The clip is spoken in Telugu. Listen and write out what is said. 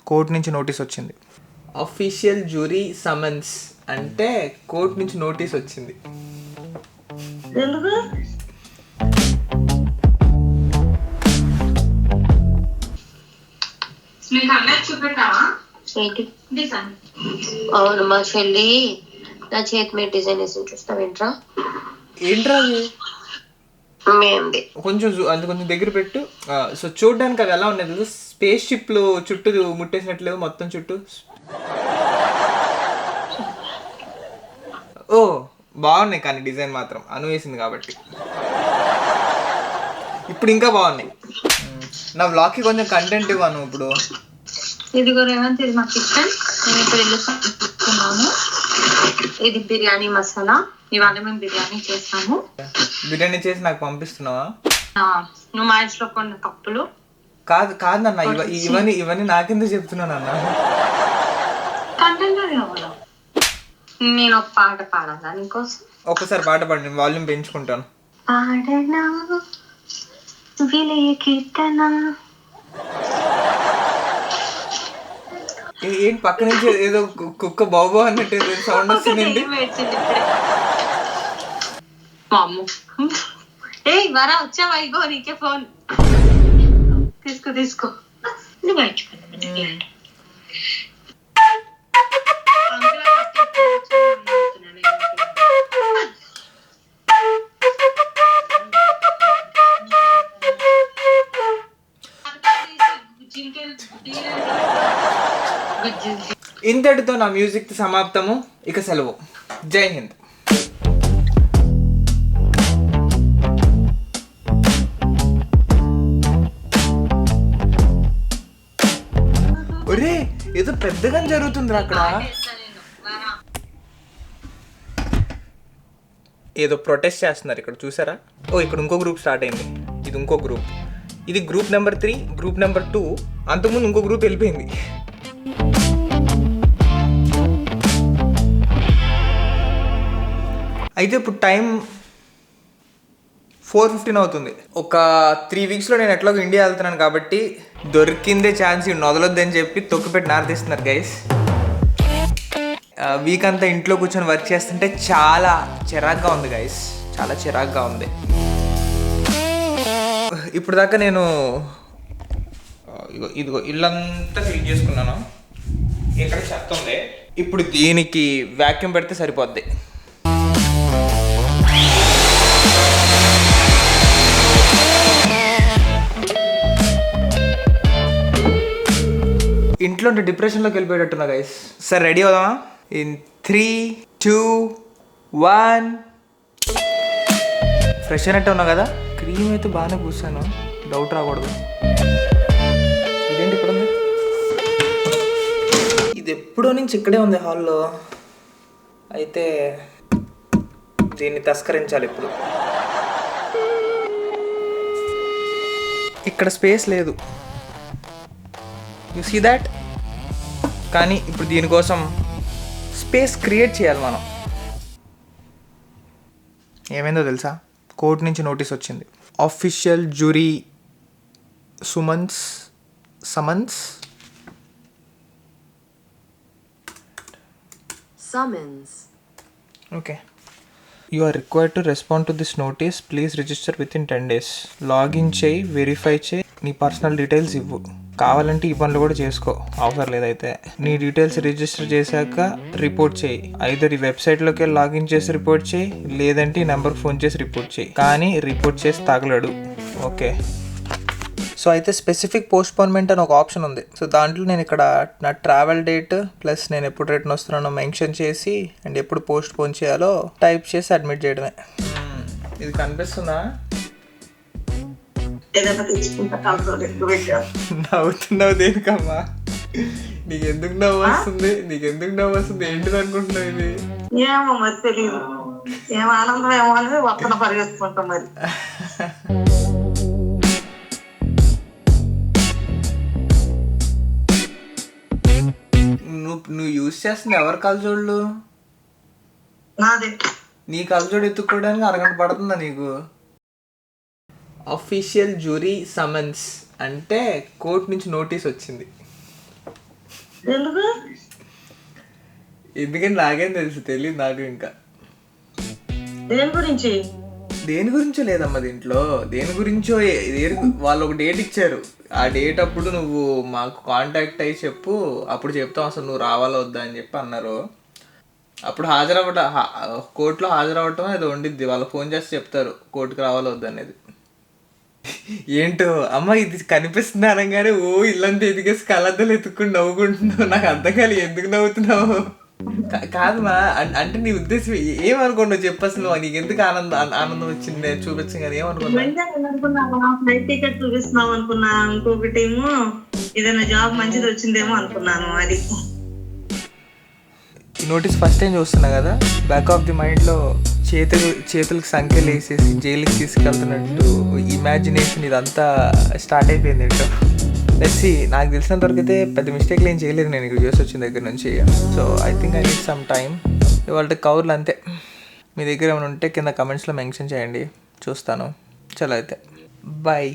కోర్టు నుంచి నోటీస్ వచ్చింది. అఫీషియల్ జ్యూరీ సమన్స్ అంటే కోర్టు నుంచి నోటీస్ వచ్చింది. ఎందుకు? అవును, మా చెల్లి నా చేతి మీద డిజైన్ వేసి చూస్తావేంట్రా? ఏంట్రా అది? కొంచెం అది కొంచెం దగ్గర పెట్టు. సో చూడడానికి అది ఎలా ఉన్నది? స్పేస్ షిప్ లో చుట్టూ ముట్టేసినట్లేవు మొత్తం చుట్టూ. ఓ బాగున్నాయి కానీ డిజైన్ మాత్రం అను వేసింది కాబట్టి ఇప్పుడు ఇంకా బాగున్నాయి. నా బ్లాగ్కి కొంచెం కంటెంట్ ఇవ్వను. ఇప్పుడు ఇదిగో రేవంత్, ఇది మా కిచెన్. మేము ఇప్పుడు ఇల్లు తీసుకున్నాము. ఇది బిర్యానీ మసాలా. ఇవాళ మేము బిర్యానీ చేస్తాము. బిర్యానీ చేసి నాకు పంపిస్తున్నావా? నువ్వు మా ఇంట్లో కొన్న కప్పులు. కాదు నాన్న, ఇవన్నీ నాకెందుకు చెప్తున్నాను అన్న? కంటెంట్ కావాలా? నేను ఒక పాట పాడాలా నీకోసం? ఒక్కసారి పాట పాడి, వాల్యూమ్ పెంచుకుంటాను. పాడనా విలయ కీర్తన. ఏంటి పక్క నుంచి ఏదో కుక్క బాబు అన్నట్టు సౌండ్ వస్తుందండి. ఏ వరా వచ్చావా? ఇగో నీకే ఫోన్. తీసుకో. ఇంతటితో నా మ్యూజిక్ సమాప్తము. ఇక సెలవు. జై హింద్. ఒరే ఏదో పెద్దగా జరుగుతుందిరా అక్కడ. ఏదో ప్రొటెస్ట్ చేస్తున్నారు ఇక్కడ, చూసారా? ఓ ఇక్కడ ఇంకో గ్రూప్ స్టార్ట్ అయింది. ఇది ఇంకో గ్రూప్. ఇది గ్రూప్ నెంబర్ 3, గ్రూప్ నెంబర్ 2. అంతకుముందు ఇంకో గ్రూప్ వెళ్ళిపోయింది. అయితే ఇప్పుడు టైం 4:15 అవుతుంది. ఒక 3 వీక్స్లో నేను ఎట్లాగో ఇండియా వెళ్తున్నాను కాబట్టి దొరికిందే ఛాన్స్ వదలొద్దని చెప్పి తొక్కిపెట్టి నారదీస్తున్నారు గైస్. వీక్ అంతా ఇంట్లో కూర్చొని వర్క్ చేస్తుంటే చాలా చిరాగ్గా ఉంది గైస్, చాలా చిరాగ్గా ఉంది. ఇప్పుడు దాకా నేను ఇదిగో ఇల్లంతా క్లీన్ చేసుకున్నాను. ఇక్కడ చెత్త ఉంది. ఇప్పుడు దీనికి వ్యాక్యూమ్ పెడితే సరిపోద్ది. ఇంట్లో డిప్రెషన్లోకి వెళ్ళిపోయేటట్టున్నా గైస్. సరే రెడీ అవుదామా? ఇన్ 3, 2, 1. ఫ్రెష్ అయినట్టు ఉన్నా కదా. క్రీమ్ అయితే బాగానే పూసాను, డౌట్ రాకూడదు. ఇదేంటి ఇక్కడ ఉంది? ఇది ఎప్పుడో నుంచి ఇక్కడే ఉంది హాల్లో. అయితే దీన్ని తస్కరించాలి ఇప్పుడు. ఇక్కడ స్పేస్ లేదు, యు సీ దాట్. కానీ ఇప్పుడు దీనికోసం స్పేస్ క్రియేట్ చేయాలి మనం. ఏమైందో తెలుసా? కోర్టు నుంచి నోటీస్ వచ్చింది. Official jury summons. Okay. You are required to respond to this notice. Please register with in 10 days. Login చేయి, వెరిఫై చేయి, నీ పర్సనల్ డీటెయిల్స్ ఇవ్వు. కావాలంటే ఈ పనులు కూడా చేసుకో, అవసరం లేదైతే. నీ డీటెయిల్స్ రిజిస్టర్ చేశాక రిపోర్ట్ చేయి. ఐదర్ ఈ వెబ్సైట్లోకి వెళ్ళి లాగిన్ చేసి రిపోర్ట్ చేయి, లేదంటే ఈ నెంబర్కి ఫోన్ చేసి రిపోర్ట్ చేయి. కానీ రిపోర్ట్ చేసి తగలడు. ఓకే. సో అయితే స్పెసిఫిక్ పోస్ట్పోన్మెంట్ అని ఒక ఆప్షన్ ఉంది. సో దాంట్లో నేను ఇక్కడ నా ట్రావెల్ డేట్ ప్లస్ నేను ఎప్పుడు రిటర్న్ వస్తున్నానో మెన్షన్ చేసి అండ్ ఎప్పుడు పోస్ట్పోన్ చేయాలో టైప్ చేసి అడ్మిట్ చేయడమే. ఇది కనిపిస్తుందా? నవ్వుతున్నావు దేనికమ్మా? నీకెందుకు నవ్వు వస్తుంది? ఏంటిది అనుకుంటున్నావు ఇది? ఏమో మరి తెలియదు. ఏం ఆనందం ఏమో అని వస్తున్న పరిగెత్తుకుంటాం. మరి నువ్వు యూజ్ చేస్తుంది ఎవరు కలజోళ్ళు? నాదే. నీ కలజోడు ఎత్తుక్కోవడానికి అరగంట పడుతుందా నీకు? అఫీషియల్ జ్యూరీ సమన్స్ అంటే కోర్టు నుంచి నోటీస్ వచ్చింది. ఎందుకు? ఎందుకని నాకేం తెలుసు, తెలియదు నాకు. ఇంకా దేని గురించి? దేని గురించో లేదమ్మా దీంట్లో, దేని గురించో వాళ్ళు ఒక డేట్ ఇచ్చారు. ఆ డేట్ అప్పుడు నువ్వు మాకు కాంటాక్ట్ అయ్యి చెప్పు, అప్పుడు చెప్తాం అసలు నువ్వు రావాలా వద్దా అని చెప్పి అన్నారు. అప్పుడు కోర్టులో హాజరవ్వటం ఏదో ఉండిద్ది, వాళ్ళు ఫోన్ చేసి చెప్తారు కోర్టుకు రావాలా వద్దా అనేది. ఏంటో అమ్మ ఇది కనిపిస్తుంది అనగానే ఓ ఇల్లంతా ఎదిగేసి కళ్ళద్దలు ఎత్తుకుని నవ్వుకుంటున్నావు. నాకు అర్థం కాదు ఎందుకు నవ్వుతున్నావు. కాదమ్మా, అంటే నీ ఉద్దేశం ఏమనుకున్నావు చెప్పు అసలు. నీకు ఎందుకు ఆనందం వచ్చింది చూపించం కదా, ఏమనుకున్నావు? ఫ్లైట్ టికెట్ చూపిస్తున్నావు అనుకున్నా, ఇంకొకటేమో ఏదైనా జాబ్ మంచిది వచ్చిందేమో అనుకున్నాను. అది నోటీస్ ఫస్ట్ టైం చూస్తున్నా కదా, బ్యాక్ ఆఫ్ ది మైండ్లో చేతులకు సంఖ్యలు వేసేసి జైలుకి తీసుకెళ్తున్నట్టు ఇమాజినేషన్ ఇదంతా స్టార్ట్ అయిపోయింది ఏంటో. లెట్స్ నాకు తెలిసినంత వరకు అయితే పెద్ద మిస్టేక్లు ఏం చేయలేదు నేను ఇక్కడ యూఎస్ వచ్చిన దగ్గర నుంచి. So I think I need some time. ఇవాళ కవర్లు అంతే. మీ దగ్గర ఏమైనా ఉంటే కింద కమెంట్స్లో మెన్షన్ చేయండి, చూస్తాను. చలో అయితే బాయ్.